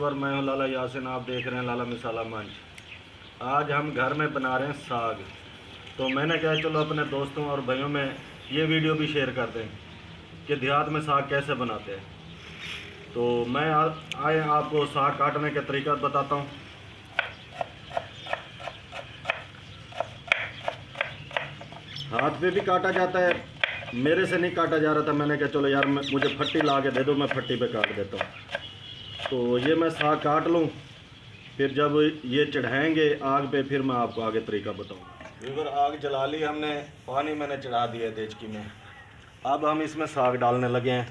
Viewer, मैं हूं लाला यासिन। आप देख रहे हैं लाला मिसाला मंच। आज हम घर में बना रहे हैं साग। तो मैंने कहा चलो अपने दोस्तों और भाइयों में ये वीडियो भी शेयर कर दें कि देहात में साग कैसे बनाते हैं। तो मैं आए आपको साग काटने के तरीका बताता हूँ। हाथ पे भी काटा जाता है, मेरे से नहीं काटा जा रहा था। मैंने कहा चलो यार मुझे फट्टी ला के दे दो, मैं फट्टी पे काट देता हूँ। तो ये मैं साग काट लूँ, फिर जब ये चढ़ाएंगे आग पे फिर मैं आपको आगे तरीका बताऊँगा। व्यूअर, आग जला ली हमने, पानी मैंने चढ़ा दिया है देचकी में। अब हम इसमें साग डालने लगे हैं।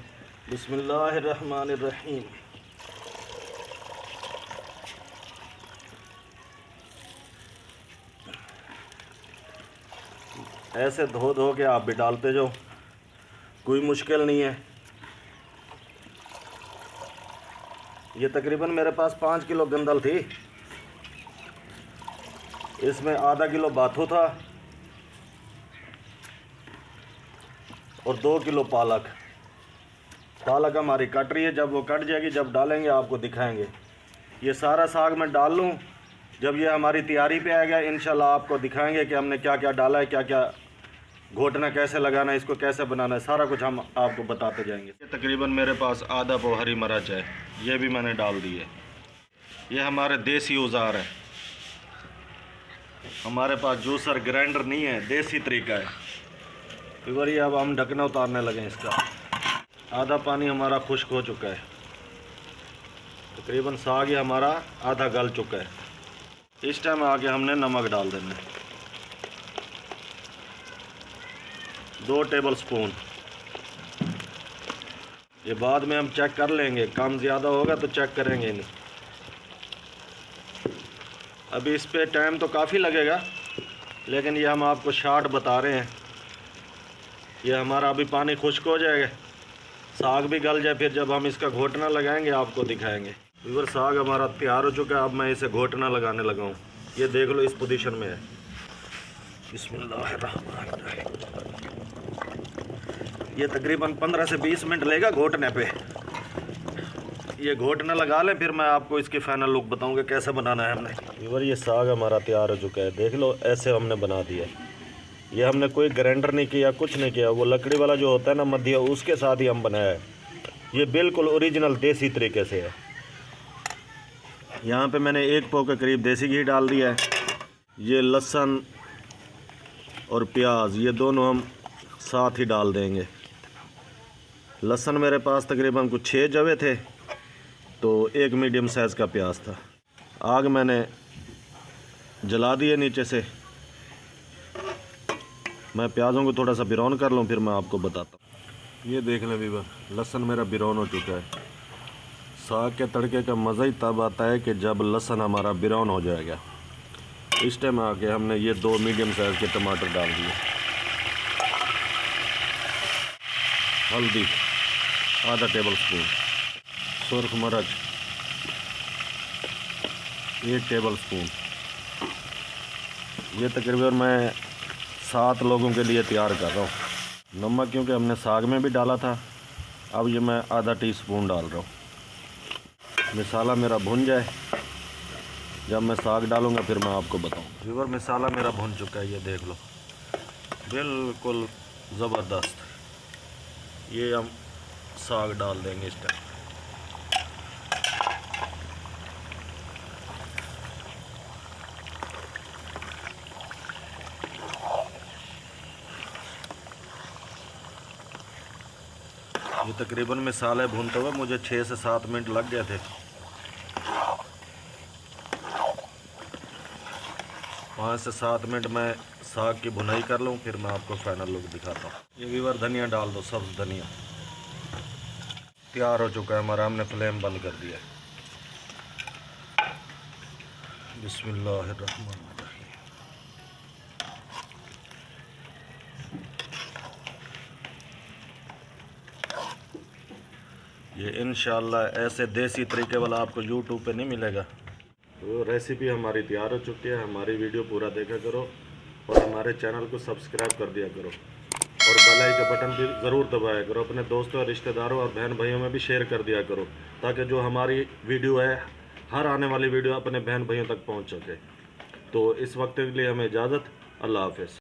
बिस्मिल्लाहिर्रहमानिर्रहीम। ऐसे धो धो के आप भी डालते जाओ, कोई मुश्किल नहीं है। ये तकरीबन मेरे पास 5 किलो गंदल थी, इसमें आधा किलो बाथू था और 2 किलो पालक। पालक हमारी कट रही है, जब वो कट जाएगी जब डालेंगे आपको दिखाएंगे। ये सारा साग मैं डाल लूँ, जब ये हमारी तैयारी पे आएगा इंशाल्लाह आपको दिखाएंगे कि हमने क्या क्या डाला है, क्या क्या घोटना कैसे लगाना है, इसको कैसे बनाना है, सारा कुछ हम आपको बताते जाएंगे। ये तकरीबन मेरे पास आधा पौ हरी मिर्च है, ये भी मैंने डाल दी है। ये हमारे देसी औजार है, हमारे पास जूसर ग्राइंडर नहीं है, देसी तरीका है। फिर ये अब हम ढकना उतारने लगे इसका। आधा पानी हमारा खुश्क हो चुका है, तकरीबन साग ये हमारा आधा गल चुका है। इस टाइम आके हमने नमक डाल देना है, 2 टेबल स्पून। ये बाद में हम चेक कर लेंगे, कम ज़्यादा होगा तो चेक करेंगे नहीं। अभी इस पे टाइम तो काफ़ी लगेगा, लेकिन ये हम आपको शॉर्ट बता रहे हैं। ये हमारा अभी पानी खुश्क हो जाएगा, साग भी गल जाए, फिर जब हम इसका घोटना लगाएंगे आपको दिखाएंगे। व्यूअर, साग हमारा तैयार हो चुका है, अब मैं इसे घोटना लगाने लगा हूँ। ये देख लो इस पोजीशन में है। बिस्मिल्लाहिर्रहमानिर्रहीम। ये तकरीबन 15 से 20 मिनट लेगा घोटने पे। ये घोटना लगा लें, फिर मैं आपको इसकी फाइनल लुक बताऊंगा कैसे बनाना है हमने। व्यूअर, ये साग हमारा तैयार हो चुका है, देख लो ऐसे हमने बना दिया। ये हमने कोई ग्राइंडर नहीं किया, कुछ नहीं किया। वो लकड़ी वाला जो होता है ना मध्य, उसके साथ ही हम बनाया है। ये बिल्कुल ओरिजिनल देसी तरीके से है। यहाँ पे मैंने 1 पौ के करीब देसी घी डाल दिया है। ये लहसुन और प्याज ये दोनों हम साथ ही डाल देंगे। लहसुन मेरे पास तकरीबन कुछ 6 जवे थे, तो 1 मीडियम साइज़ का प्याज था। आग मैंने जला दी है नीचे से। मैं प्याज़ों को थोड़ा सा ब्राउन कर लूँ, फिर मैं आपको बताता हूँ। ये देख लें व्यूअर, लहसुन मेरा ब्राउन हो चुका है। साग के तड़के का मज़ा ही तब आता है कि जब लहसुन हमारा ब्राउन हो जाएगा। इस टाइम आके हमने ये 2 मीडियम साइज़ के टमाटर डाल दिए। हल्दी आधा टेबल स्पून, सुर्ख मिर्च 1 टेबल स्पून। ये तकरीबन मैं 7 लोगों के लिए तैयार कर रहा हूँ। नमक क्योंकि हमने साग में भी डाला था, अब ये मैं आधा टीस्पून डाल रहा हूँ। मसाला मेरा भुन जाए, जब मैं साग डालूँगा फिर मैं आपको बताऊँ। व्यूअर, मसाला मेरा भुन चुका है, ये देख लो बिल्कुल ज़बरदस्त। ये हम साग डाल देंगे इस टाइम। ये तकरीबन मसाले भूनते हुए मुझे 6 से 7 मिनट लग गए थे। 5 से 7 मिनट मैं साग की भुनाई कर लूँ, फिर मैं आपको फाइनल लुक दिखाता हूँ। ये व्यूअर, धनिया डाल दो, सब्ज़ धनिया। तैयार हो चुका है हमारा, हमने फ्लेम बंद कर दिया। बिस्मिल्लाहिर्रहमानिर्रहीम। ये इंशाल्लाह ऐसे देसी तरीके वाला आपको यूट्यूब पे नहीं मिलेगा। तो रेसिपी हमारी तैयार हो चुकी है। हमारी वीडियो पूरा देखा करो और हमारे चैनल को सब्सक्राइब कर दिया करो और बेल आइकन का बटन भी ज़रूर दबाया करो। अपने दोस्तों और रिश्तेदारों और बहन भाइयों में भी शेयर कर दिया करो, ताकि जो हमारी वीडियो है हर आने वाली वीडियो अपने बहन भाइयों तक पहुंच सके। तो इस वक्त के लिए हमें इजाज़त। अल्लाह हाफ़िज़।